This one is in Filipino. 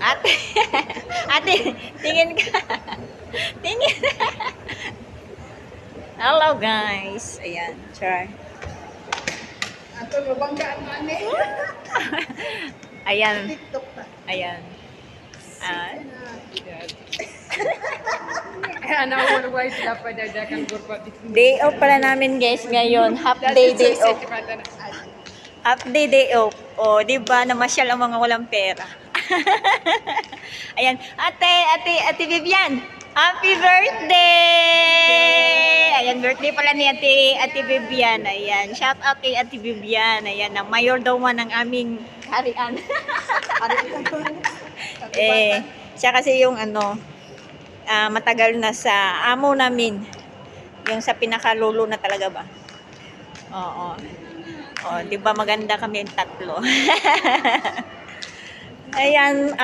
Ate, ate, tingin ka. Tingin. Hello guys. Ayan, char. Ato lubanggaan man eh. Ayan, TikTok na. ayan. Ano mo why sila pa dadakan gurpa dito. Day off pala namin guys ngayon. Half day off. Half day off. O, di ba namasyal ang mga walang pera. Ayan, ate Vivian. Happy birthday! Ayan, birthday pala ni ate Vivian. Ayan, shout out kay ate Vivian. Ayan, na mayor daw man ng aming harian. Siya kasi yung matagal na sa amo namin. Yung sa pinakalulo na talaga ba? Oo. Oh, 'di ba maganda kami yung tatlo. Ayan.